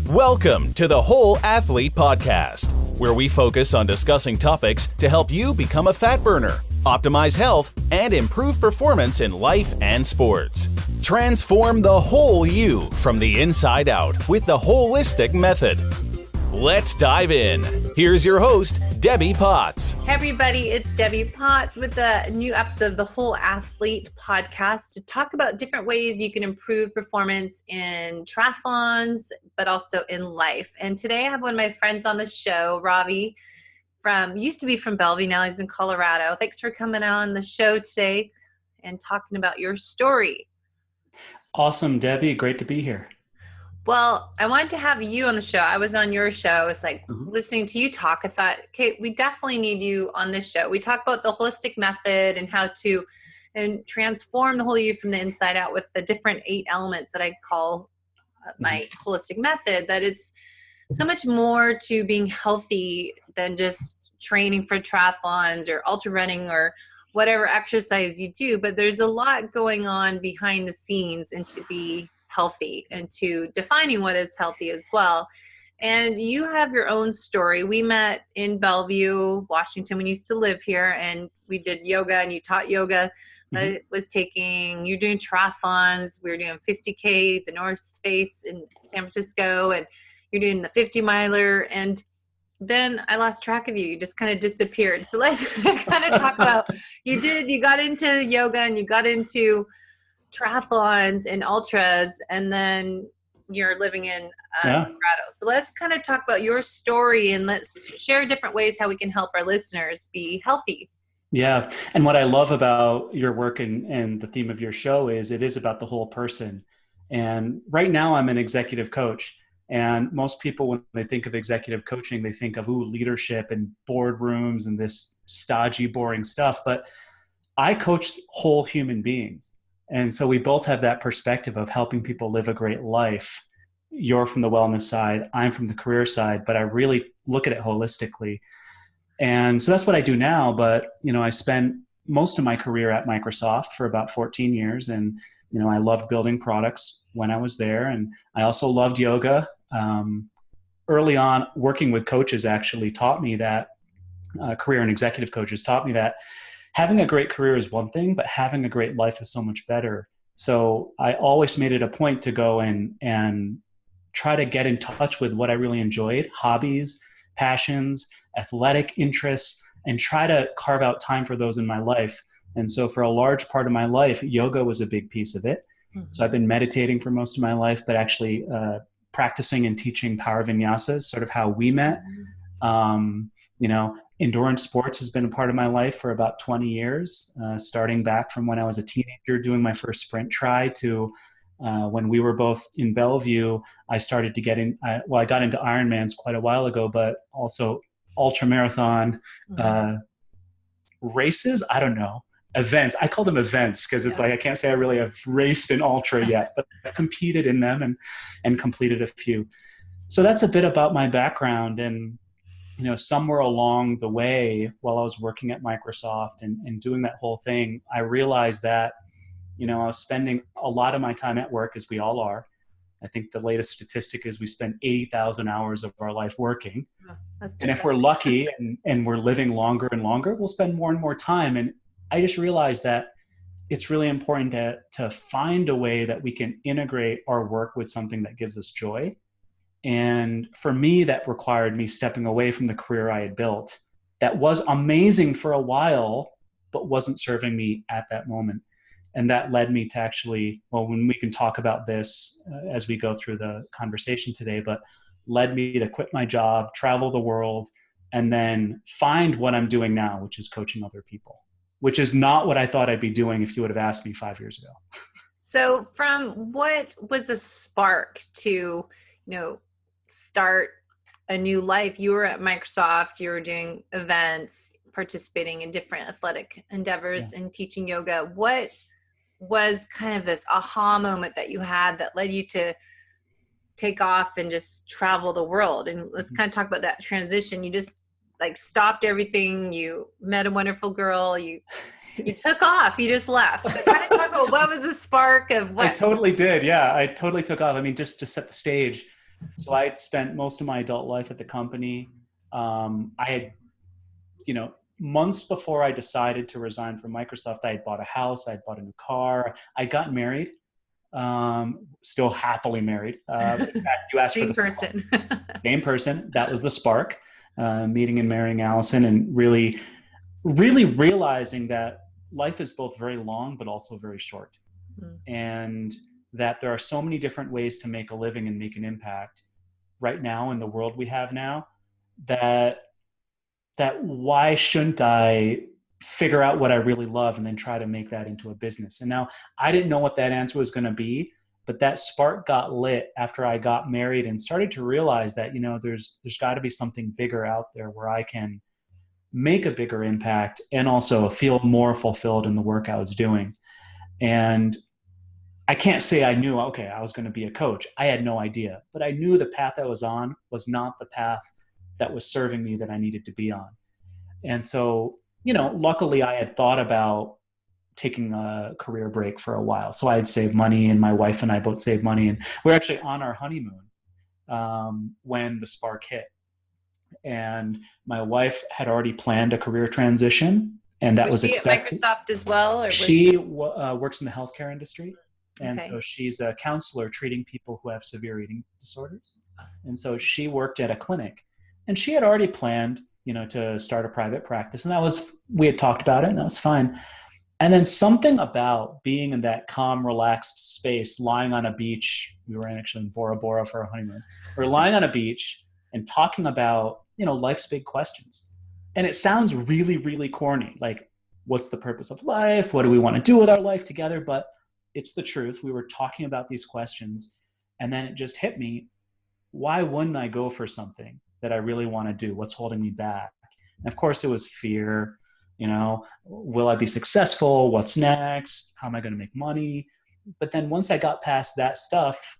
Welcome to the Whole Athlete Podcast, where we focus on discussing topics to help you become a fat burner, optimize health, and improve performance in life and sports. Transform the whole you from the inside out with the holistic method. Let's dive in. Here's your host, Debbie Potts. Hey everybody, it's Debbie Potts with a new episode of the Whole Athlete Podcast to talk about different ways you can improve performance in triathlons, but also in life. And today I have one of my friends on the show, Ravi, used to be from Bellevue, now he's in Colorado. Thanks for coming on the show today and talking about your story. Awesome, Debbie. Great to be here. Well, I wanted to have you on the show. I was on your show. It's like listening to you talk. I thought, okay, we definitely need you on this show. We talk about the holistic method and how to transform the whole you from the inside out with the different 8 elements that I call my holistic method, that it's so much more to being healthy than just training for triathlons or ultra running or whatever exercise you do. But there's a lot going on behind the scenes and to be healthy and to defining what is healthy as well. And you have your own story. We met in Bellevue, Washington, when you used to live here, and we did yoga and you taught yoga. You're doing triathlons. We were doing 50K, the North Face in San Francisco, and you're doing the 50 miler. And then I lost track of you. You just kind of disappeared. So let's kind of talk about, you got into yoga and you got into triathlons and ultras, and then you're living in Colorado. So let's kind of talk about your story and let's share different ways how we can help our listeners be healthy. Yeah. And what I love about your work and the theme of your show is it is about the whole person. And right now I'm an executive coach. And most people, when they think of executive coaching, they think of leadership and boardrooms and this stodgy, boring stuff. But I coach whole human beings. And so we both have that perspective of helping people live a great life. You're from the wellness side, I'm from the career side, but I really look at it holistically. And so that's what I do now. But, I spent most of my career at Microsoft for about 14 years. And, I loved building products when I was there. And I also loved yoga. Early on, working with coaches actually taught me that, career and executive coaches taught me that having a great career is one thing, but having a great life is so much better. So I always made it a point to go and try to get in touch with what I really enjoyed, hobbies, passions, athletic interests, and try to carve out time for those in my life. And so for a large part of my life, yoga was a big piece of it. So I've been meditating for most of my life, but actually practicing and teaching power vinyasas, sort of how we met. Endurance sports has been a part of my life for about 20 years, starting back from when I was a teenager doing my first sprint try to when we were both in Bellevue. I started to get in, I got into Ironmans quite a while ago, but also ultra marathon races. I don't know, events. I call them events because it's like I can't say I really have raced an ultra yet, but I've competed in them and completed a few. So that's a bit about my background. And somewhere along the way, while I was working at Microsoft and doing that whole thing, I realized that, I was spending a lot of my time at work, as we all are. I think the latest statistic is we spend 80,000 hours of our life working. And if we're lucky and we're living longer and longer, we'll spend more and more time. And I just realized that it's really important to find a way that we can integrate our work with something that gives us joy. And for me, that required me stepping away from the career I had built that was amazing for a while, but wasn't serving me at that moment. And that led me to actually, when we can talk about this as we go through the conversation today, but led me to quit my job, travel the world, and then find what I'm doing now, which is coaching other people, which is not what I thought I'd be doing if you would have asked me 5 years ago. So from what was a spark to, start a new life? You were at Microsoft, you were doing events, participating in different athletic endeavors and teaching yoga. What was kind of this aha moment that you had that led you to take off and just travel the world? And let's kind of talk about that transition. You just stopped everything. You met a wonderful girl. You took off. You just left. So kind of talk about what was the spark of what? I totally did. Yeah, I totally took off. I mean, just to set the stage, So I had spent most of my adult life at the company. I had, months before I decided to resign from Microsoft, I had bought a house, I had bought a new car, I got married, still happily married. In fact, you asked for the person. Same person. That was the spark, meeting and marrying Allison, and really, really realizing that life is both very long, but also very short. And that there are so many different ways to make a living and make an impact right now in the world we have now, that why shouldn't I figure out what I really love and then try to make that into a business? And now I didn't know what that answer was going to be, but that spark got lit after I got married and started to realize that, there's got to be something bigger out there where I can make a bigger impact and also feel more fulfilled in the work I was doing. And I can't say I knew, okay, I was going to be a coach. I had no idea, but I knew the path I was on was not the path that was serving me that I needed to be on. And so, luckily I had thought about taking a career break for a while. So I had saved money, and my wife and I both saved money, and we're actually on our honeymoon when the spark hit. And my wife had already planned a career transition, and that was expected. At Microsoft as well? Or she works in the healthcare industry. And okay. So she's a counselor treating people who have severe eating disorders. And so she worked at a clinic, and she had already planned, to start a private practice. And we had talked about it, and that was fine. And then something about being in that calm, relaxed space, lying on a beach. We were actually in Bora Bora for a honeymoon. We're lying on a beach and talking about, life's big questions. And it sounds really, really corny. Like, what's the purpose of life? What do we want to do with our life together? But it's the truth. We were talking about these questions, and then it just hit me. Why wouldn't I go for something that I really want to do? What's holding me back? And of course it was fear. Will I be successful? What's next? How am I going to make money? But then once I got past that stuff,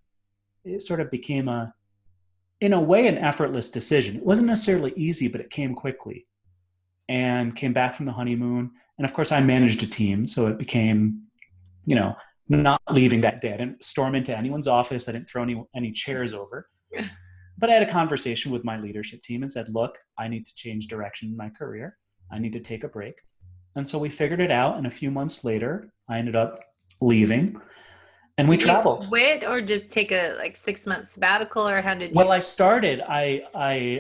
it sort of became in a way, an effortless decision. It wasn't necessarily easy, but it came quickly, and came back from the honeymoon. And of course I managed a team. So it became, not leaving that day. I didn't storm into anyone's office. I didn't throw any chairs over. But I had a conversation with my leadership team and said, look, I need to change direction in my career. I need to take a break. And so we figured it out. And a few months later, I ended up leaving, and we traveled. Did you quit or just take a 6-month sabbatical, or how did you? Well, I started on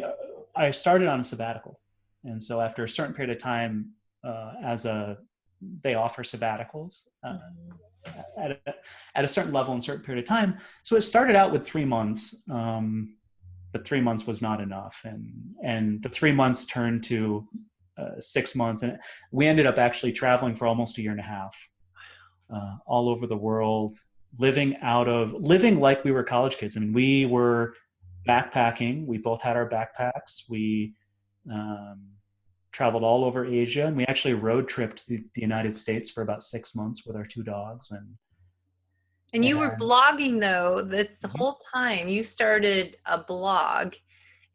a sabbatical. And so after a certain period of time, they offer sabbaticals at a certain level in a certain period of time. So it started out with 3 months, but 3 months was not enough. And the 3 months turned to 6 months. And we ended up actually traveling for almost a year and a half, all over the world, living like we were college kids. I mean, we were backpacking. We both had our backpacks. We traveled all over Asia, and we actually road tripped the United States for about 6 months with our 2 dogs. And you were blogging though this whole time. You started a blog,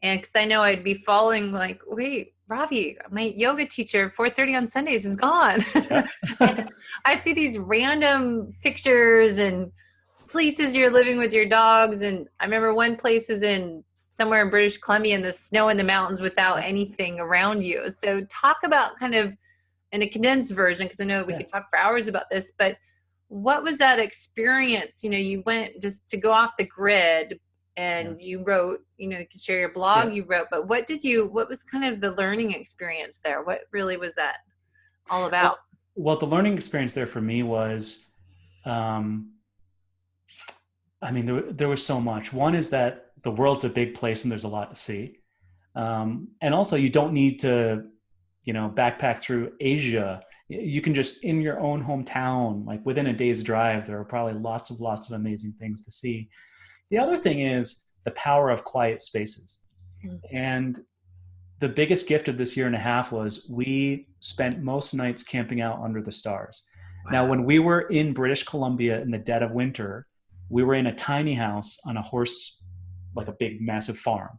and because I know I'd be following wait, Ravi, my yoga teacher, 4:30 on Sundays is gone. Yeah. I see these random pictures and places you're living with your dogs. And I remember one place is somewhere in British Columbia in the snow in the mountains without anything around you. So talk about kind of in a condensed version, because I know we could talk for hours about this, but what was that experience? You went just to go off the grid, and you wrote, you could share your blog, you wrote, but what was kind of the learning experience there? What really was that all about? Well, the learning experience there for me was, there was so much. One is that the world's a big place and there's a lot to see. And also you don't need to, backpack through Asia. You can just, in your own hometown, like within a day's drive, there are probably lots of amazing things to see. The other thing is the power of quiet spaces. Mm-hmm. And the biggest gift of this year and a half was we spent most nights camping out under the stars. Wow. Now, when we were in British Columbia in the dead of winter, we were in a tiny house on a horse, like a big, massive farm,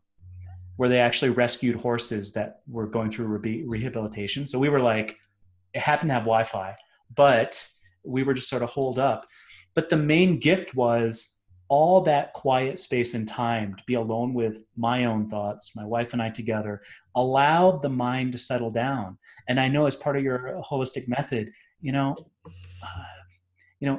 where they actually rescued horses that were going through rehabilitation. So we were it happened to have Wi-Fi, but we were just sort of holed up. But the main gift was all that quiet space and time to be alone with my own thoughts, my wife and I together, allowed the mind to settle down. And I know as part of your holistic method,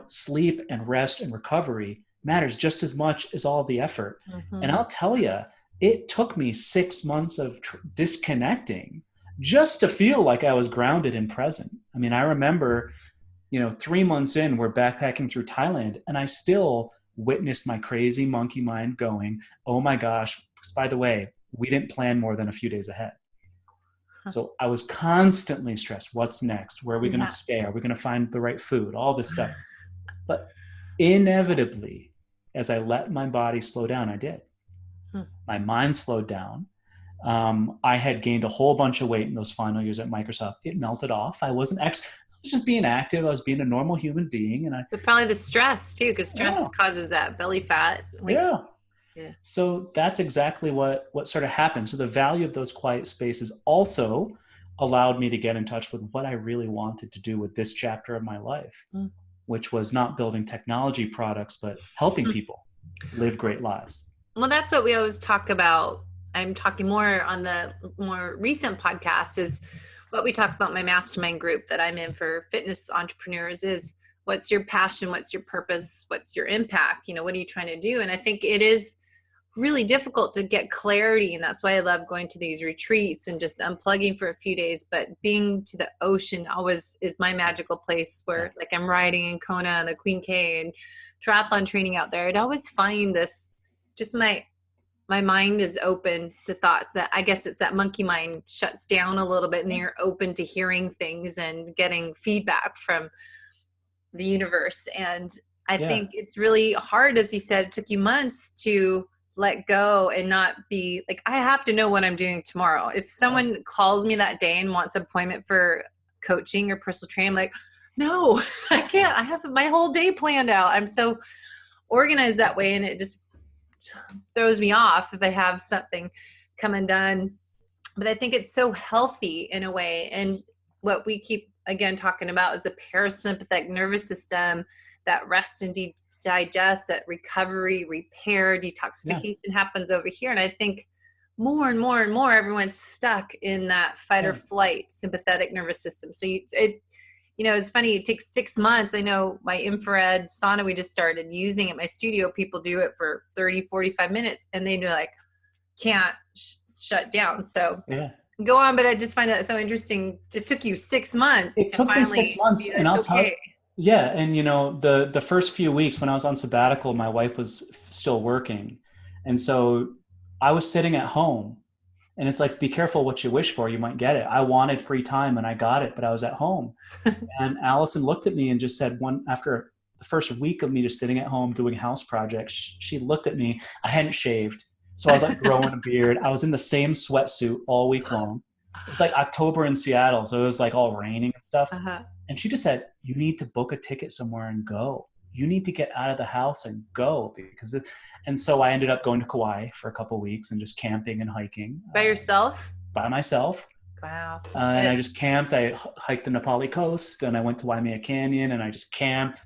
sleep and rest and recovery matters just as much as all the effort. Mm-hmm. And I'll tell you, it took me 6 months of disconnecting just to feel like I was grounded and present. I mean, I remember, 3 months in, we're backpacking through Thailand, and I still witnessed my crazy monkey mind going, oh my gosh, by the way, we didn't plan more than a few days ahead. So I was constantly stressed. What's next? Where are we going to stay? Are we going to find the right food? All this stuff. But inevitably, as I let my body slow down, I did. My mind slowed down. I had gained a whole bunch of weight in those final years at Microsoft. It melted off. I was just being active. I was being a normal human being. But probably the stress too, because stress causes that belly fat. Yeah. So that's exactly what sort of happened. So the value of those quiet spaces also allowed me to get in touch with what I really wanted to do with this chapter of my life, which was not building technology products, but helping people live great lives. Well, that's what we always talk about. I'm talking more on the more recent podcast is what we talk about in my mastermind group that I'm in for fitness entrepreneurs is what's your passion? What's your purpose? What's your impact? What are you trying to do? And I think it is really difficult to get clarity. And that's why I love going to these retreats and just unplugging for a few days, but being to the ocean always is my magical place where like I'm riding in Kona and the Queen K and triathlon training out there. I'd always find this, just my mind is open to thoughts that I guess it's that monkey mind shuts down a little bit and then you're open to hearing things and getting feedback from the universe. And I think it's really hard, as you said, it took you months to let go and not be like, I have to know what I'm doing tomorrow. If someone calls me that day and wants an appointment for coaching or personal training, I'm like, no, I can't. I have my whole day planned out. I'm so organized that way. And it just throws me off if I have something come undone. But I think it's so healthy in a way. And what we keep, again, talking about is a parasympathetic nervous system, that rest and digest, that recovery, repair, detoxification happens over here. And I think more and more and more, everyone's stuck in that fight or flight sympathetic nervous system. So it's funny, it takes 6 months. I know my infrared sauna, we just started using at my studio. People do it for 30, 45 minutes and they like, can't shut down. So go on. But I just find that so interesting. It took you 6 months. It took me 6 months and I'll tell you. Yeah. And the first few weeks when I was on sabbatical, my wife was still working. And so I was sitting at home and it's like, be careful what you wish for. You might get it. I wanted free time and I got it, but I was at home. And Allison looked at me and just said after the first week of me just sitting at home doing house projects, she looked at me. I hadn't shaved. So I was like growing a beard. I was in the same sweatsuit all week long. It's like October in Seattle. So it was like all raining and stuff. And she just said, you need to book a ticket somewhere and go. You need to get out of the house and go and so I ended up going to Kauai for a couple of weeks and just camping and hiking. By yourself? By myself. Wow. And I just camped. I hiked the Nepali coast and I went to Waimea Canyon and I just camped,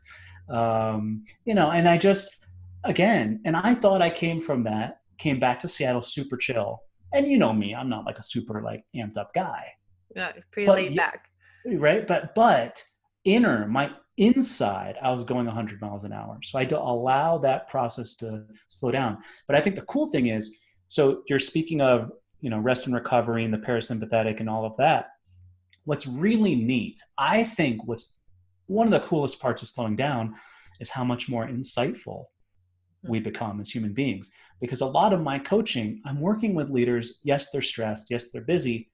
and I just, again, and I thought I came back to Seattle super chill. And you know me, I'm not like a super like amped up guy. Yeah, pretty laid back. Right. But my inside, I was going 100 miles an hour. So I had to allow that process to slow down. But I think the cool thing is, so you're speaking of, rest and recovery and the parasympathetic and all of that. What's really neat, I think what's one of the coolest parts of slowing down is how much more insightful we become as human beings. Because a lot of my coaching, I'm working with leaders. Yes, they're stressed. Yes, they're busy,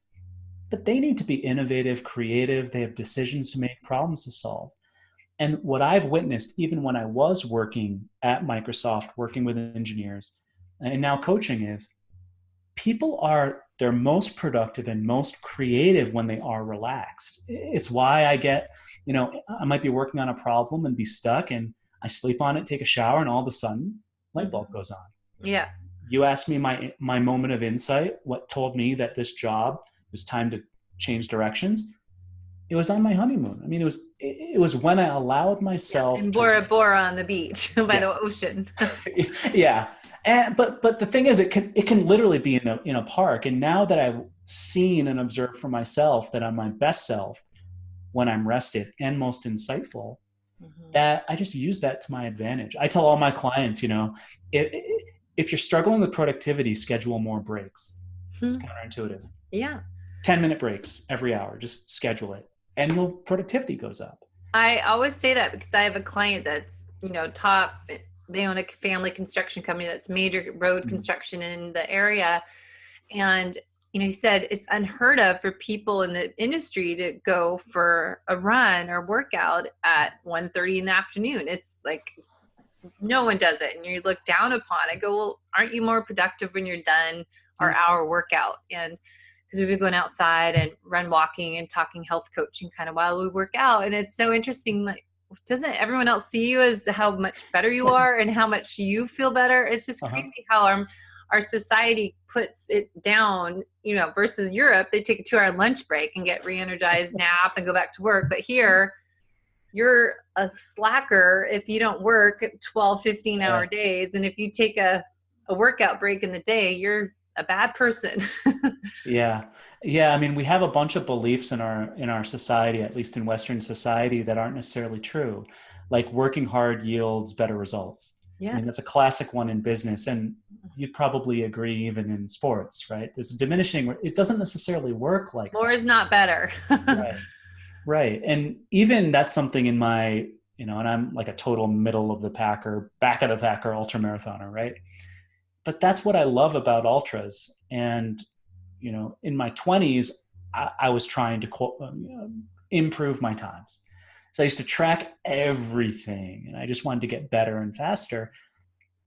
but they need to be innovative, creative. They have decisions to make, problems to solve. And what I've witnessed, even when I was working at Microsoft, working with engineers, and now coaching, is people are their most productive and most creative when they are relaxed. It's why I get, I might be working on a problem and be stuck and I sleep on it, take a shower, and all of a sudden, light bulb goes on. Yeah. You asked me my moment of insight, what told me that this job, it was time to change directions. It was on my honeymoon. I mean, it was when I allowed myself in to, Bora Bora on the beach by yeah, the ocean. yeah. And, but the thing is, it can literally be in a park. And now that I've seen and observed for myself that I'm my best self when I'm rested and most insightful, that I just use that to my advantage. I tell all my clients, if you're struggling with productivity, schedule more breaks. It's counterintuitive. Yeah. 10-minute breaks every hour, just schedule it, and your productivity goes up. I always say that because I have a client that's, they own a family construction company that's major road construction in the area. And, he said it's unheard of for people in the industry to go for a run or workout at 1:30 in the afternoon. It's like, no one does it. And you look down upon it. I go, well, aren't you more productive when you're done our hour workout? And because we've been going outside and walking and talking health coaching kind of while we work out. And it's so interesting. Like, doesn't everyone else see you as how much better you are and how much you feel better? It's just crazy how our society puts it down, versus Europe. They take a 2-hour lunch break and get re-energized, nap, and go back to work. But here, you're a slacker if you don't work 12, 15-hour days. And if you take a workout break in the day, you're a bad person. Yeah. I mean, we have a bunch of beliefs in our society, at least in Western society, that aren't necessarily true. Like working hard yields better results. Yeah. I mean, that's a classic one in business, and you'd probably agree even in sports, right? There's a diminishing, it doesn't necessarily work like more that. Is not better. Right. And even that's something in my, and I'm like a total middle of the pack or back of the pack or ultra marathoner, right? But that's what I love about ultras. And, in my 20s, I was trying to improve my times. So I used to track everything, and I just wanted to get better and faster.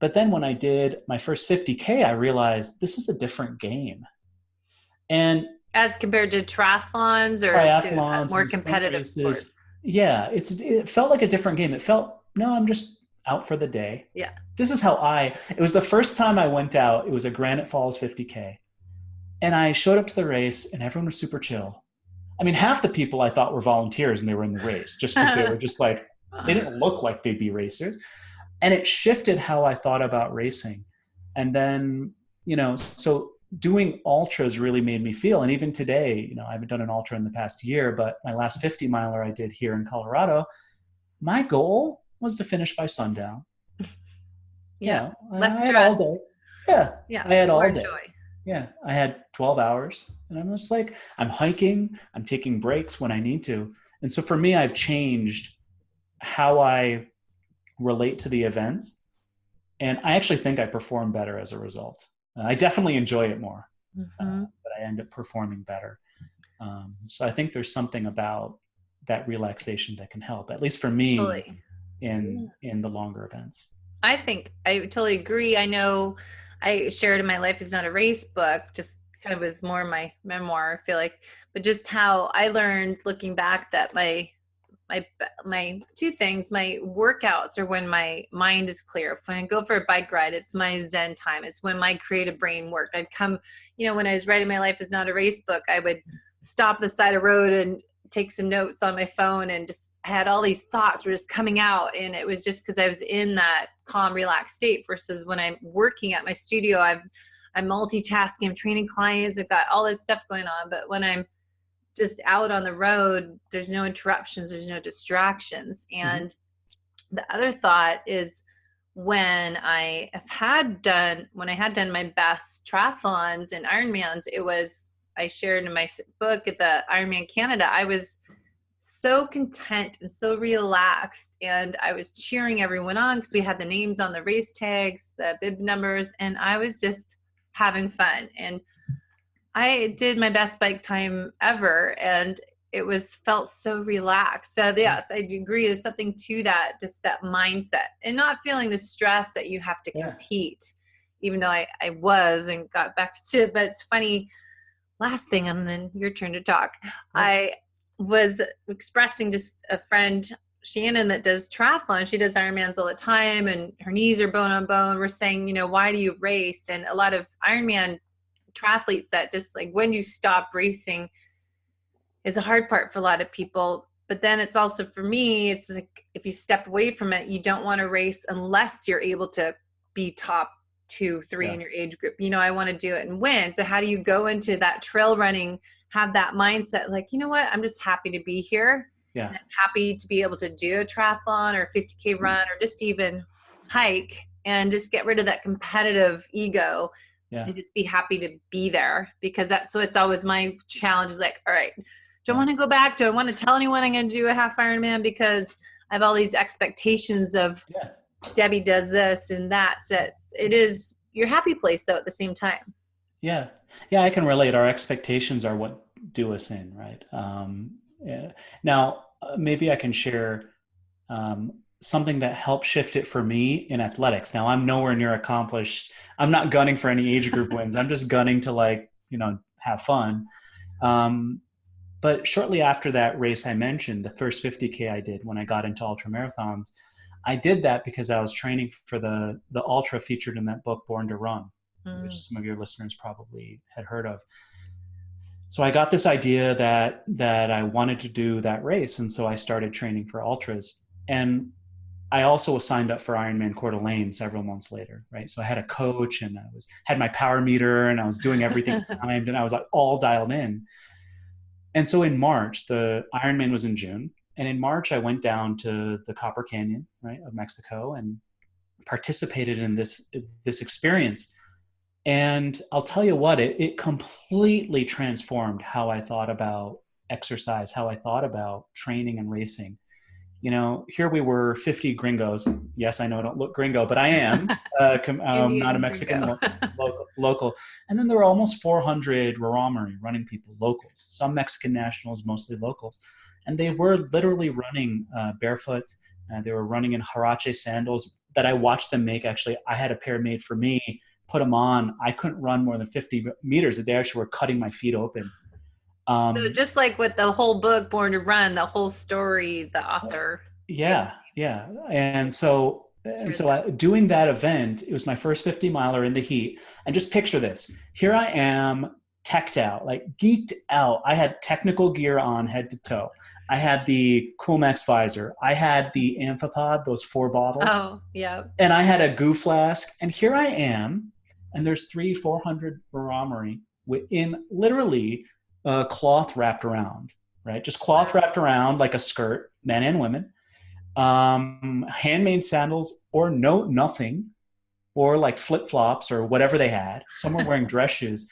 But then when I did my first 50K, I realized this is a different game. And as compared to triathlons or to more competitive sports. Yeah, it felt like a different game. It felt, no, I'm just out for the day. Yeah. This is how it was the first time I went out. It was a Granite Falls 50K. And I showed up to the race and everyone was super chill. I mean, half the people I thought were volunteers and they were in the race just because they were just like, they didn't look like they'd be racers. And it shifted how I thought about racing. And then, so doing ultras really made me feel, and even today, I haven't done an ultra in the past year, but my last 50 miler I did here in Colorado, my goal was to finish by sundown. Yeah. Less stress. All day. Yeah. I had all day. Joy. Yeah. I had 12 hours and I'm just like, I'm hiking, I'm taking breaks when I need to. And so for me, I've changed how I relate to the events. And I actually think I perform better as a result. I definitely enjoy it more, but I end up performing better. So I think there's something about that relaxation that can help, at least for me, totally. in the longer events. I think I totally agree. I know I shared in my Life is Not a Race book, just kind of was more my memoir, I feel like, but just how I learned looking back that my two things, my workouts are when my mind is clear. When I go for a bike ride, it's my Zen time. It's when my creative brain worked. I'd come, when I was writing my Life is Not a Race book, I would stop the side of the road and take some notes on my phone, and just I had all these thoughts were just coming out. And it was just because I was in that calm, relaxed state, versus when I'm working at my studio, I'm multitasking, I'm training clients, I've got all this stuff going on. But when I'm just out on the road, there's no interruptions, there's no distractions. And the other thought is when I had done my best triathlons and Ironmans, I shared in my book at the Ironman Canada, I was so content and so relaxed, and I was cheering everyone on because we had the names on the race tags, the bib numbers, and I was just having fun. And I did my best bike time ever, and it felt so relaxed. So yes, I do agree. There's something to that, just that mindset, and not feeling the stress that you have to compete, even though I was and got back to it. But it's funny, last thing, and then your turn to talk. I was expressing just a friend, Shannon, that does triathlon. She does Ironmans all the time, and her knees are bone on bone. We're saying, why do you race? And a lot of Ironman triathletes that just like, when you stop racing, is a hard part for a lot of people. But then it's also, for me, it's like, if you step away from it, you don't want to race unless you're able to be top 2, 3 in your age group. I want to do it and win. So how do you go into that trail running, have that mindset, like, you know what, I'm just happy to be here. Yeah. And I'm happy to be able to do a triathlon or a 50K run or just even hike, and just get rid of that competitive ego and just be happy to be there. Because so it's always my challenge, is like, all right, do I want to go back? Do I want to tell anyone I'm going to do a half Ironman because I have all these expectations of Debbie does this and that? It is your happy place, though, at the same time. Yeah. Yeah, I can relate. Our expectations are what do us in, right? Now, maybe I can share something that helped shift it for me in athletics. Now, I'm nowhere near accomplished. I'm not gunning for any age group wins. I'm just gunning to have fun. But shortly after that race I mentioned, the first 50K I did when I got into ultra marathons, I did that because I was training for the ultra featured in that book, Born to Run, which some of your listeners probably had heard of. So I got this idea that I wanted to do that race. And so I started training for ultras. And I also was signed up for Ironman Coeur d'Alene several months later, right? So I had a coach, and had my power meter, and I was doing everything timed, and I was like all dialed in. And so in March, the Ironman was in June. And in March, I went down to the Copper Canyon, right, of Mexico, and participated in this experience. And I'll tell you what, it completely transformed how I thought about exercise, how I thought about training and racing. Here we were, 50 gringos. Yes, I know I don't look gringo, but I am. Not a Mexican local. And then there were almost 400 Raramuri running people, locals, some Mexican nationals, mostly locals. And they were literally running barefoot. They were running in Huarache sandals that I watched them make. Actually, I had a pair made for me, put them on. I couldn't run more than 50 meters. They actually were cutting my feet open. So just like with the whole book, Born to Run, the whole story, the author. Yeah. And so doing that event, it was my first 50 miler in the heat. And just picture this. Here I am, teched out, like geeked out. I had technical gear on head to toe. I had the Coolmax visor. I had the amphipod, those 4 bottles. Oh, yeah. And I had a goo flask. And here I am, and there's 300-400 Raramuri within literally cloth wrapped around, right? Just cloth wrapped around like a skirt, men and women. Handmade sandals or nothing, or like flip-flops or whatever they had. Some were wearing dress shoes.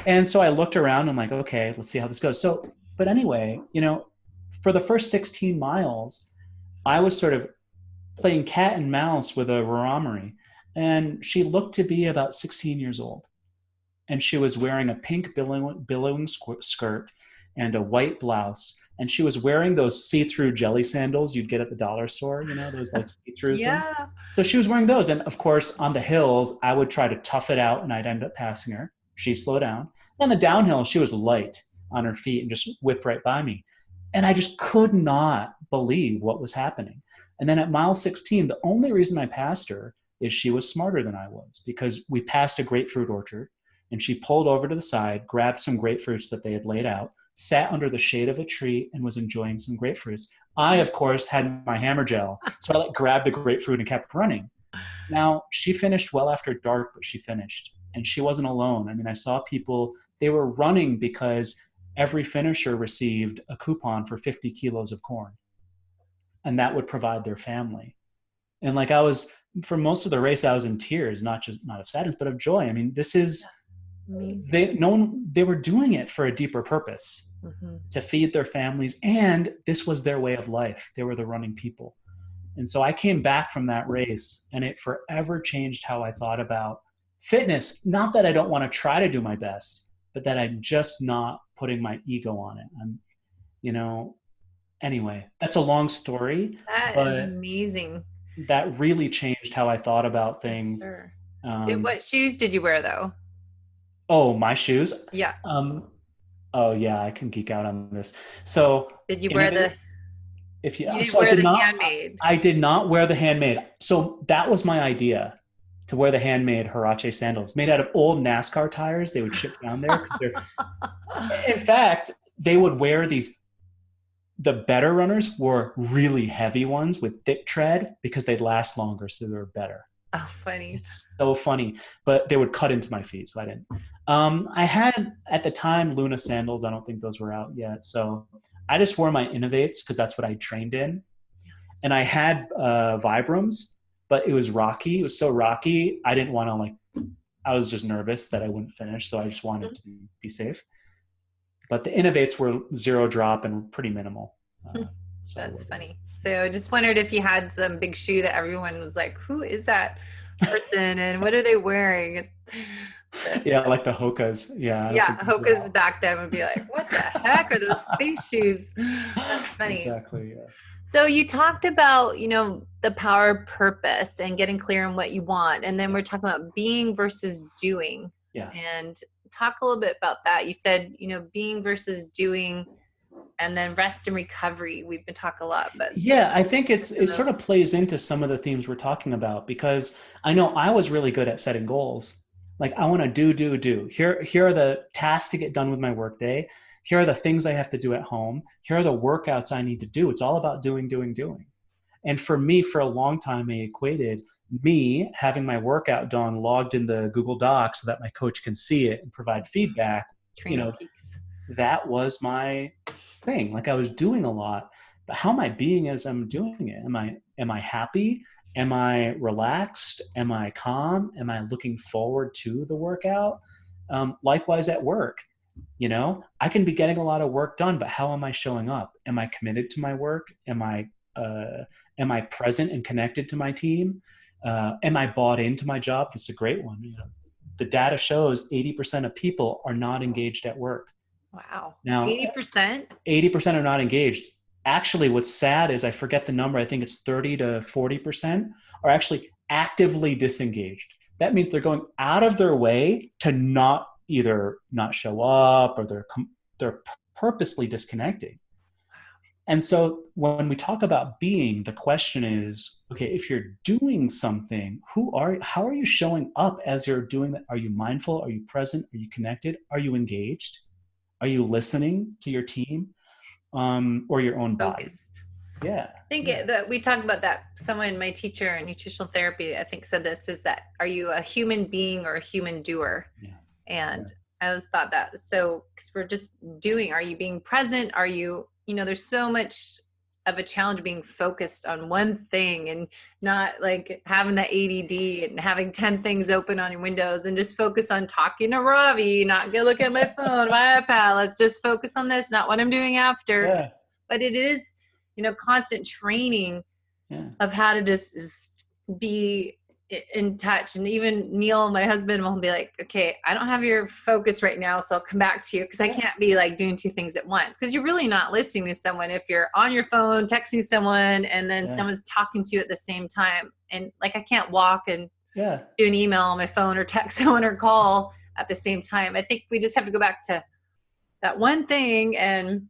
And so I looked around and I'm like, okay, let's see how this goes. So, but anyway, for the first 16 miles, I was sort of playing cat and mouse with a Raramuri, and she looked to be about 16 years old. And she was wearing a pink billowing skirt and a white blouse. And she was wearing those see-through jelly sandals you'd get at the dollar store, those like see-through things. So she was wearing those. And of course, on the hills, I would try to tough it out, and I'd end up passing her. She'd slow down. On the downhill, she was light on her feet and just whipped right by me. And I just could not believe what was happening. And then at mile 16, the only reason I passed her is she was smarter than I was, because we passed a grapefruit orchard. And she pulled over to the side, grabbed some grapefruits that they had laid out, sat under the shade of a tree, and was enjoying some grapefruits. I, of course, had my hammer gel. So I grabbed a grapefruit and kept running. Now, she finished well after dark, but she finished. And she wasn't alone. I mean, I saw people, they were running because every finisher received a coupon for 50 kilos of corn. And that would provide their family. And for most of the race, I was in tears, not of sadness, but of joy. I mean, this is... They were doing it for a deeper purpose, to feed their families, and this was their way of life. They were the running people. And so I came back from that race, and it forever changed how I thought about fitness. Not that I don't want to try to do my best, but that I'm just not putting my ego on it. Anyway, that's a long story. That is amazing. That really changed how I thought about things. Sure. What shoes did you wear, though? Oh, my shoes? Yeah. Oh yeah, I can geek out on this. So did you wear the handmade? I did not wear the handmade. So that was my idea, to wear the handmade Huarache sandals made out of old NASCAR tires. They would ship down there. In fact, they would wear the better runners wore really heavy ones with thick tread because they'd last longer, so they were better. Oh, funny. It's so funny, but they would cut into my feet, so I didn't. I had, at the time, Luna sandals. I don't think those were out yet. So I just wore my Innovates because that's what I trained in. And I had Vibrams, but it was rocky. It was so rocky. I didn't want to I was just nervous that I wouldn't finish. So I just wanted to be safe. But the Innovates were 0 drop and pretty minimal. So that's funny. So I just wondered if you had some big shoe that everyone was like, who is that person and what are they wearing? Yeah, like the Hokas. Yeah. Yeah, Hokas back then would be like, what the heck are those space shoes? That's funny. Exactly, yeah. So you talked about, the power of purpose and getting clear on what you want. And then we're talking about being versus doing. Yeah. And talk a little bit about that. You said, being versus doing, and then rest and recovery. We've been talking a lot, but yeah, I think it sort of plays into some of the themes we're talking about, because I know I was really good at setting goals. Like, I want to do. Here are the tasks to get done with my workday. Here are the things I have to do at home. Here are the workouts I need to do. It's all about doing. And for me, for a long time, I equated me having my workout done, logged in the Google Docs so that my coach can see it and provide feedback. Training peaks. That was my thing. Like, I was doing a lot, but how am I being as I'm doing it? Am I happy? Am I relaxed? Am I calm? Am I looking forward to the workout? Likewise at work, I can be getting a lot of work done, but how am I showing up? Am I committed to my work? Am I present and connected to my team? Am I bought into my job? This is a great one. The data shows 80% of people are not engaged at work. Wow. Now, 80%? 80% are not engaged. Actually, what's sad is I forget the number. I think it's 30 to 40% are actually actively disengaged. That means they're going out of their way to either not show up, or they're purposely disconnecting. And so when we talk about being, the question is, okay, if you're doing something, how are you showing up as you're doing that? Are you mindful? Are you present? Are you connected? Are you engaged? Are you listening to your team, or your own body? Focused. Yeah. I think that we talked about that. Someone, my teacher in nutritional therapy, I think said this, is that, are you a human being or a human doer? Yeah. And I always thought that. So, because we're just doing, are you being present? Are you, there's so much of a challenge being focused on one thing and not like having the ADD and having 10 things open on your windows and just focus on talking to Ravi, not go look at my phone, my iPad. Let's just focus on this, not what I'm doing after. Yeah. But it is, constant training of how to just be in touch. And even Neil, my husband, will be like, okay, I don't have your focus right now, so I'll come back to you, because I can't be like doing 2 things at once, because you're really not listening to someone if you're on your phone texting someone and then someone's talking to you at the same time. And like, I can't walk and do an email on my phone or text someone or call at the same time. I think we just have to go back to that one thing and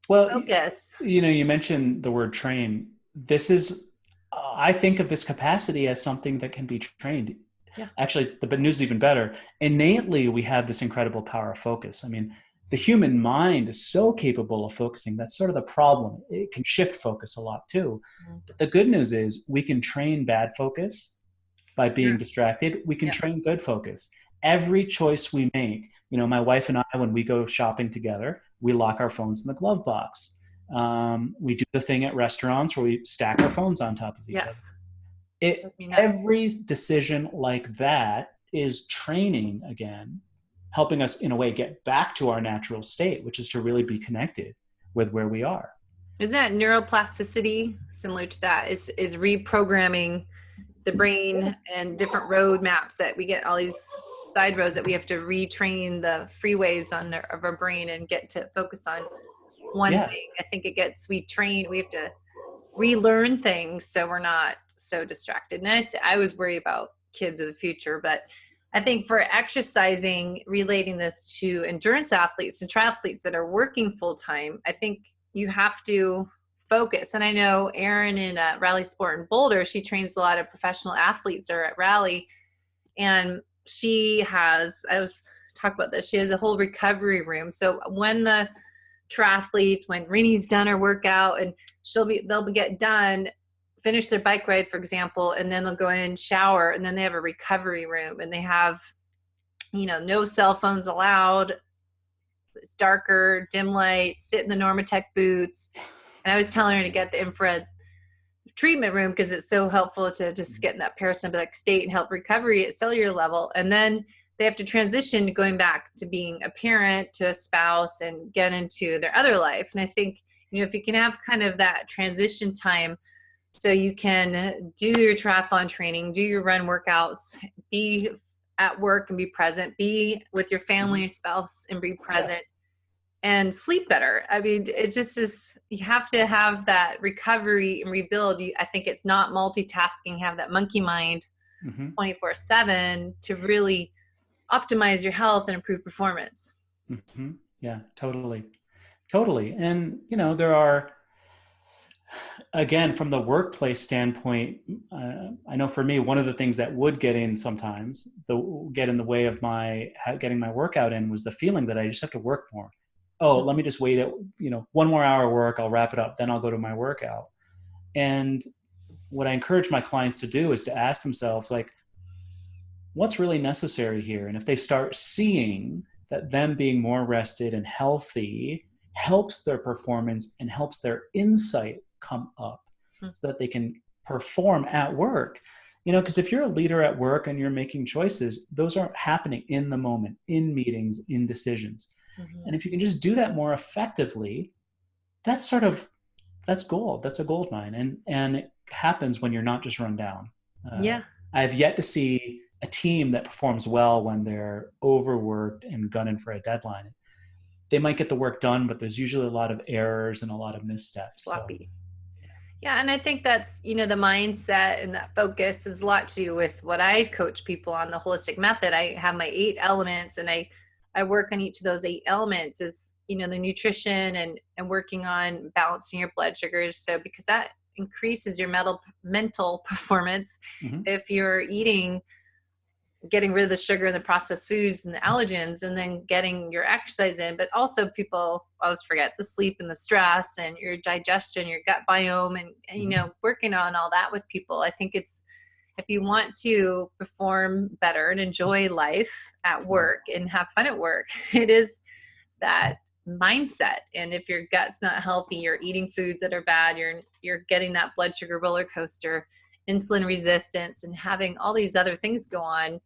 focus. You mentioned the word train. This is, I think of this capacity as something that can be trained. Yeah. Actually, the news is even better. Innately, we have this incredible power of focus. I mean, the human mind is so capable of focusing. That's sort of the problem. It can shift focus a lot too. But the good news is we can train bad focus by being distracted. We can train good focus. Every choice we make, my wife and I, when we go shopping together, we lock our phones in the glove box. We do the thing at restaurants where we stack our phones on top of each other. Every decision like that is training, again, helping us in a way get back to our natural state, which is to really be connected with where we are. Isn't that neuroplasticity similar to that? Is reprogramming the brain and different road maps that we get, all these side roads that we have to retrain the freeways of our brain and get to focus on one thing. I think we have to relearn things so we're not so distracted. And I was worried about kids of the future, but I think for exercising, relating this to endurance athletes and triathletes that are working full time, I think you have to focus. And I know Erin in Rally Sport in Boulder, she trains a lot of professional athletes or at Rally, and I was talking about this, she has a whole recovery room. So when the triathletes, when Rinny's done her workout and they'll get done, finish their bike ride, for example, and then they'll go in and shower, and then they have a recovery room, and they have, no cell phones allowed. It's darker, dim light, sit in the Normatec boots. And I was telling her to get the infrared treatment room because it's so helpful to just get in that parasympathetic state and help recovery at cellular level. And then they have to transition to going back to being a parent, to a spouse, and get into their other life. And I think, if you can have kind of that transition time, so you can do your triathlon training, do your run workouts, be at work and be present, be with your family, your spouse, and be present, and sleep better. I mean, it just is, you have to have that recovery and rebuild. I think it's not multitasking, have that monkey mind 24/7 to really optimize your health and improve performance. Yeah, totally. And, there are, again, from the workplace standpoint, I know for me, one of the things that would get in sometimes, get in the way of getting my workout in, was the feeling that I just have to work more. Oh, let me just wait at, one more hour of work, I'll wrap it up, then I'll go to my workout. And what I encourage my clients to do is to ask themselves, like, what's really necessary here? And if they start seeing that them being more rested and healthy helps their performance and helps their insight come up so that they can perform at work. Because if you're a leader at work and you're making choices, those aren't happening in the moment, in meetings, in decisions. And if you can just do that more effectively, that's gold. That's a gold mine. And it happens when you're not just run down. I've yet to see a team that performs well when they're overworked and gunning for a deadline. They might get the work done, but there's usually a lot of errors and a lot of missteps. Sloppy. Yeah. And I think that's, the mindset and that focus is a lot to do with what I coach people on the holistic method. I have my 8 elements, and I work on each of those 8 elements is, the nutrition and working on balancing your blood sugars. So because that increases your mental performance, if you're getting rid of the sugar and the processed foods and the allergens, and then getting your exercise in. But also, people always forget the sleep and the stress and your digestion, your gut biome, and working on all that with people. I think it's, if you want to perform better and enjoy life at work and have fun at work, it is that mindset. And if your gut's not healthy, you're eating foods that are bad, you're getting that blood sugar roller coaster, insulin resistance, and having all these other things go on.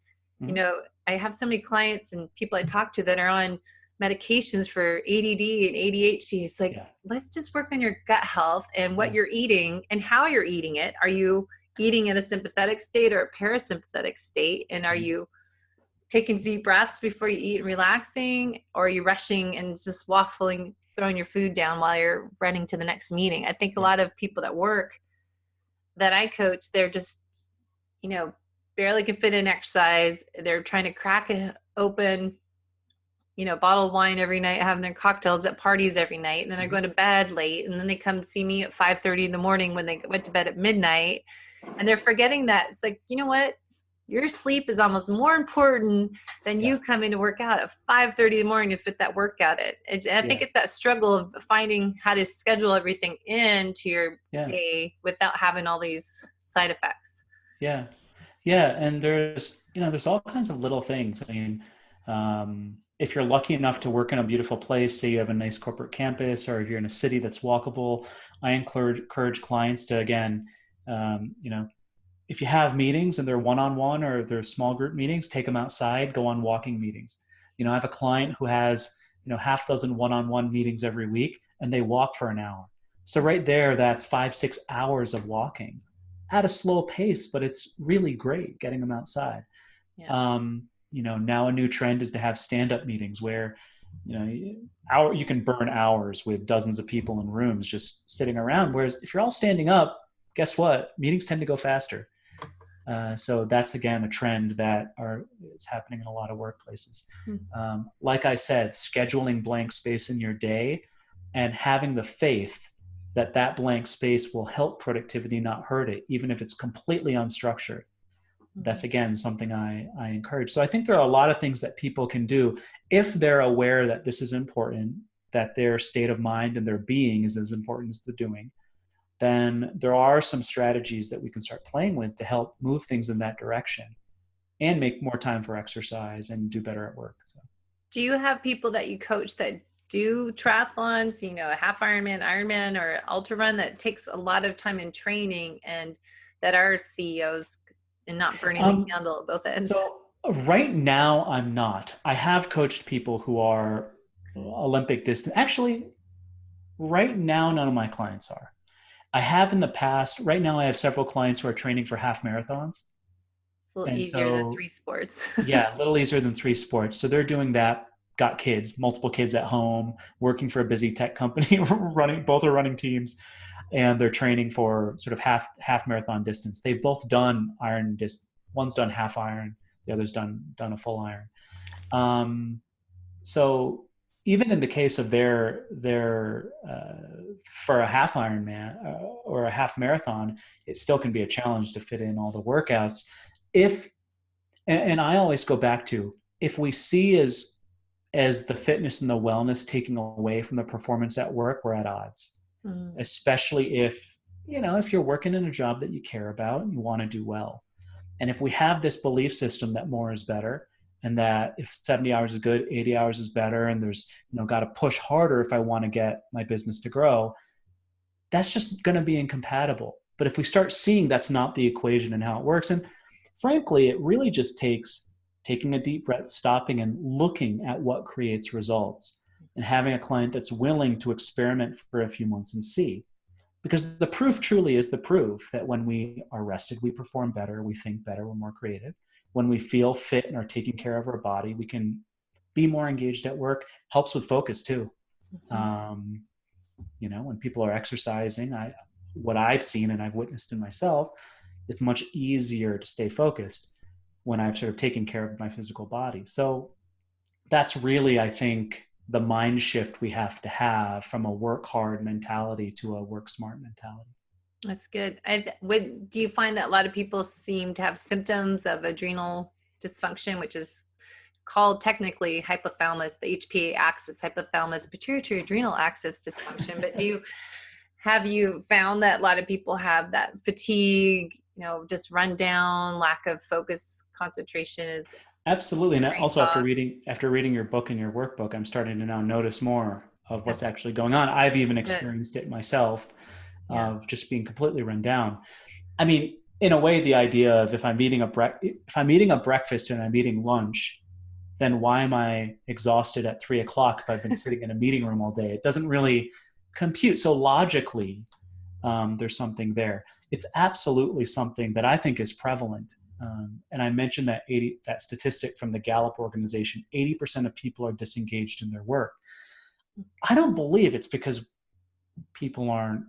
I have so many clients and people I talk to that are on medications for ADD and ADHD. It's like, let's just work on your gut health and what you're eating and how you're eating it. Are you eating in a sympathetic state or a parasympathetic state? And are you taking deep breaths before you eat and relaxing? Or are you rushing and just waffling, throwing your food down while you're running to the next meeting? I think a lot of people that work that I coach, they're just, barely can fit in exercise. They're trying to crack open, bottle of wine every night, having their cocktails at parties every night. And then they're going to bed late. And then they come see me at 5:30 in the morning when they went to bed at midnight. And they're forgetting that it's like, what? Your sleep is almost more important than you coming to work out at 5:30 in the morning to fit that workout in. I think it's that struggle of finding how to schedule everything into your day without having all these side effects. Yeah. And there's all kinds of little things. I mean, if you're lucky enough to work in a beautiful place, say you have a nice corporate campus, or if you're in a city that's walkable, I encourage clients to, again, if you have meetings and they're one-on-one or they're small group meetings, take them outside, go on walking meetings. I have a client who has, half dozen one-on-one meetings every week, and they walk for an hour. So right there, that's 5-6 hours of walking at a slow pace, but it's really great getting them outside. Now a new trend is to have stand-up meetings where, you can burn hours with dozens of people in rooms just sitting around. Whereas if you're all standing up, guess what? Meetings tend to go faster. So that's, again, a trend that is happening in a lot of workplaces. Like I said, scheduling blank space in your day and having the faith that blank space will help productivity, not hurt it, even if it's completely unstructured. That's, again, something I encourage. So I think there are a lot of things that people can do if they're aware that this is important that their state of mind and their being is as important as the doing, then there are some strategies that we can start playing with to help move things in that direction and make more time for exercise and do better at work. So, do you have people that you coach that do triathlons, a half Ironman, or ultra run that takes a lot of time in training and that are CEOs and not burning the candle at both ends? So right now I'm not. I have coached people who are Olympic distance. Actually, right now, none of my clients are. I have in the past. Right now I have several clients who are training for half marathons. It's a little easier than 3 sports. Yeah, a little easier than 3 sports. So they're doing that, got kids, multiple kids at home, working for a busy tech company, both are running teams, and they're training for sort of half marathon distance. They've both done iron one's done half iron, the other's done a full iron. So even in the case of their for a half Ironman or a half marathon, it still can be a challenge to fit in all the workouts. And I always go back to, if we see as the fitness and the wellness taking away from the performance at work, we're at odds. Especially if you're working in a job that you care about and you want to do well. And if we have this belief system that more is better, and that if 70 hours is good, 80 hours is better, and there's, got to push harder if I want to get my business to grow, that's just going to be incompatible. But if we start seeing that's not the equation and how it works, and frankly, it really just takes taking a deep breath, stopping and looking at what creates results, and having a client that's willing to experiment for a few months and see. Because the proof truly is the proof that when we are rested, we perform better, we think better, we're more creative. When we feel fit and are taking care of our body, we can be more engaged at work. Helps with focus too. When people are exercising, what I've seen and I've witnessed in myself, it's much easier to stay focused when I've sort of taken care of my physical body. So that's really, I think, the mind shift we have to have from a work hard mentality to a work smart mentality. That's good. Do you find that a lot of people seem to have symptoms of adrenal dysfunction, which is called technically hypothalamus, the HPA axis, hypothalamus pituitary adrenal axis dysfunction? But have you found that a lot of people have that fatigue, just run down, lack of focus, concentration is? Absolutely. And also after reading your book and your workbook, I'm starting to now notice more of what's actually going on. I've even experienced it myself. Of just being completely run down. I mean, in a way, the idea of if I'm eating a breakfast and I'm eating lunch, then why am I exhausted at 3 o'clock if I've been sitting in a meeting room all day? It doesn't really compute. So logically, there's something there. It's absolutely something that I think is prevalent. And I mentioned that statistic from the Gallup organization, 80% of people are disengaged in their work. I don't believe it's because people aren't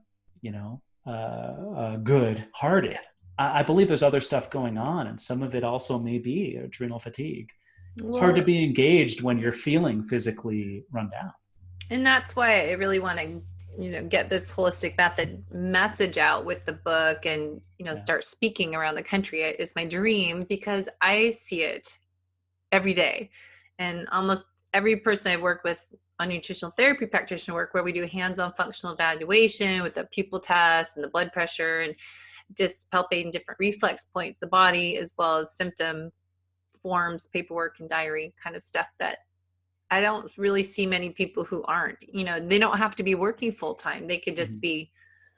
good-hearted. I believe there's other stuff going on, and some of it also may be adrenal fatigue. It's hard to be engaged when you're feeling physically run down. And that's why I really want to, get this holistic method message out with the book and, start speaking around the country. It's my dream because I see it every day. And almost every person I've worked with on nutritional therapy practitioner work, where we do hands-on functional evaluation with the pupil test and the blood pressure and just palpating different reflex points, the body, as well as symptom forms, paperwork and diary kind of stuff, that I don't really see many people who aren't, they don't have to be working full time. They could just be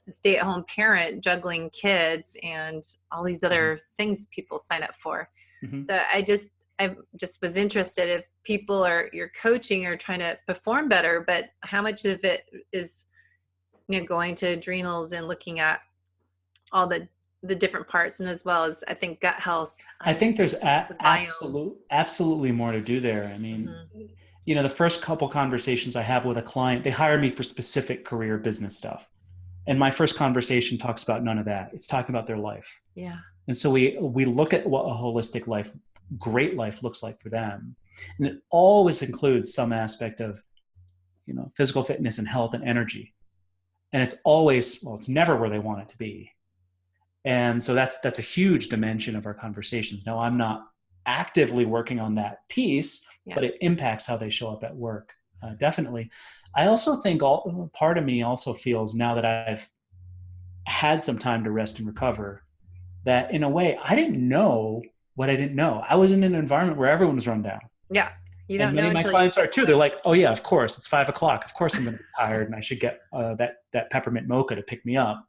a stay-at-home parent juggling kids and all these other things people sign up for. So I just was interested if people you're coaching or trying to perform better, but how much of it is, going to adrenals and looking at all the different parts, and as well as I think gut health. I think there's absolutely more to do there. I mean, the first couple conversations I have with a client, they hire me for specific career business stuff. And my first conversation talks about none of that. It's talking about their life. Yeah. And so we look at what a holistic life, great life looks like for them. And it always includes some aspect of, physical fitness and health and energy. And it's always, it's never where they want it to be. And so that's a huge dimension of our conversations. Now, I'm not actively working on that piece, but it impacts how they show up at work. definitely. I also think part of me also feels, now that I've had some time to rest and recover, that in a way I didn't know what I didn't know. I was in an environment where everyone was run down. Yeah. You don't And know many of my until clients you are too. They're like, oh yeah, of course, it's 5:00. Of course I'm going to be tired and I should get that peppermint mocha to pick me up,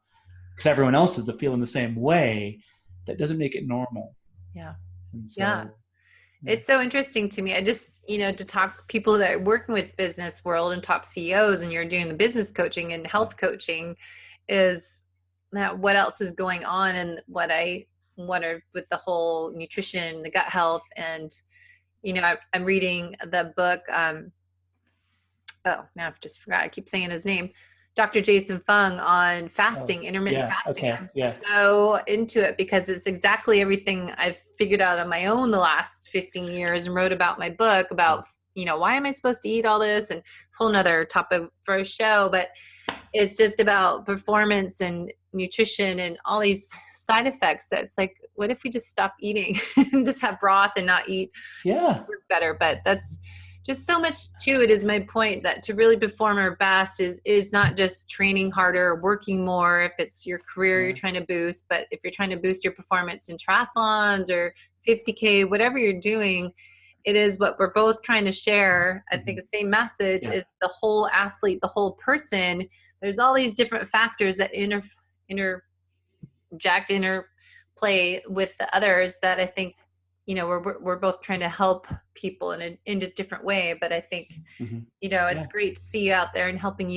because everyone else is feeling the same way. That doesn't make it normal. Yeah. And so, Yeah. It's so interesting to me. I just, to talk people that are working with business world and top CEOs, and you're doing the business coaching and health coaching, is that what else is going on, and what are with the whole nutrition, the gut health. And, I'm reading the book. Now I've just forgot. I keep saying his name. Dr. Jason Fung on fasting, intermittent fasting. Okay, I'm so into it because it's exactly everything I've figured out on my own the last 15 years, and wrote about my book about, why am I supposed to eat all this, and a whole nother topic for a show, but it's just about performance and nutrition and all these side effects. That's like, what if we just stop eating and just have broth and not eat better? But that's just so much to it, is my point, that to really perform our best is not just training harder, working more, if it's your career you're trying to boost, but if you're trying to boost your performance in triathlons or 50K, whatever you're doing, it is what we're both trying to share. I think the same message is the whole athlete, the whole person. There's all these different factors that interplay with the others that I think, we're both trying to help people in a different way. But I think, it's great to see you out there and helping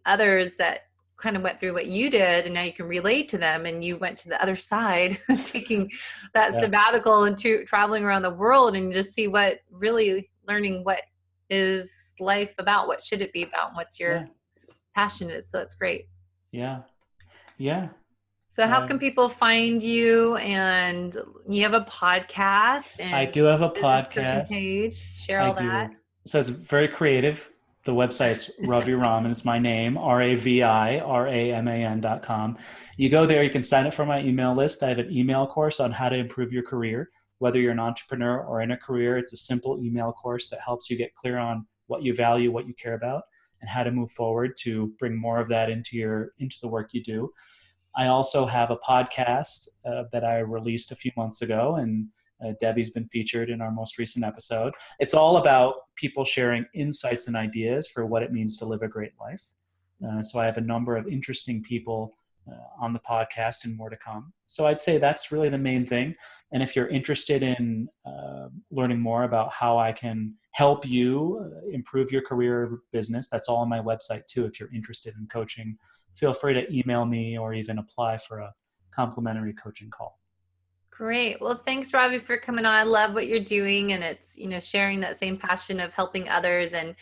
others that kind of went through what you did, and now you can relate to them, and you went to the other side, taking that sabbatical and traveling around the world, and just see learning what is life about, what should it be about, and what's your passion is. So that's great. Yeah. So how can people find you? And you have a podcast. And I do have a podcast page. Share all that. So it's very creative. The website's Ravi Raman. It's my name, RaviRaman.com. You go there, you can sign up for my email list. I have an email course on how to improve your career. Whether you're an entrepreneur or in a career, it's a simple email course that helps you get clear on what you value, what you care about, and how to move forward to bring more of that into the work you do. I also have a podcast that I released a few months ago, and Debbie's been featured in our most recent episode. It's all about people sharing insights and ideas for what it means to live a great life. So I have a number of interesting people on the podcast, and more to come. So I'd say that's really the main thing. And if you're interested in learning more about how I can help you improve your career or business, that's all on my website too. If you're interested in coaching, feel free to email me or even apply for a complimentary coaching call. Great. Well, thanks, Ravi, for coming on. I love what you're doing, and it's, sharing that same passion of helping others. And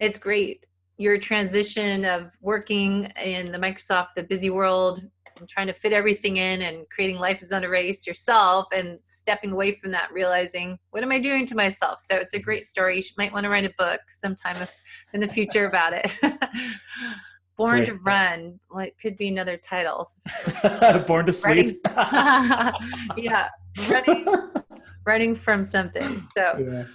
it's great. Your transition of working in the busy world, and trying to fit everything in, and creating life is not a race yourself, and stepping away from that, realizing, what am I doing to myself? So it's a great story. You might want to write a book sometime in the future about it. Born to Run. Well, it could be another title. Born to Sleep. Running from something. So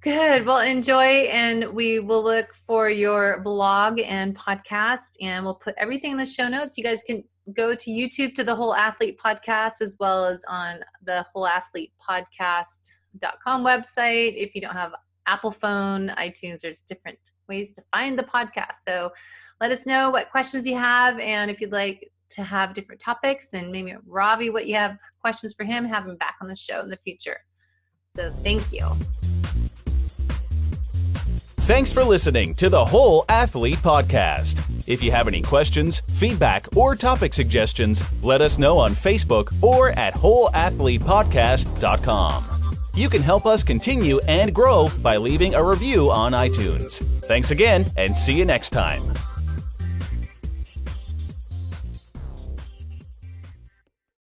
good. Well, enjoy, and we will look for your blog and podcast, and we'll put everything in the show notes. You guys can go to YouTube to the Whole Athlete Podcast, as well as on the wholeathletepodcast.com website. If you don't have Apple phone, iTunes, there's different ways to find the podcast. So let us know what questions you have, and if you'd like to have different topics, and maybe Ravi, what you have questions for him, have him back on the show in the future. So thank you. Thanks for listening to the Whole Athlete Podcast. If you have any questions, feedback, or topic suggestions, let us know on Facebook or at wholeathletepodcast.com. You can help us continue and grow by leaving a review on iTunes. Thanks again, and see you next time.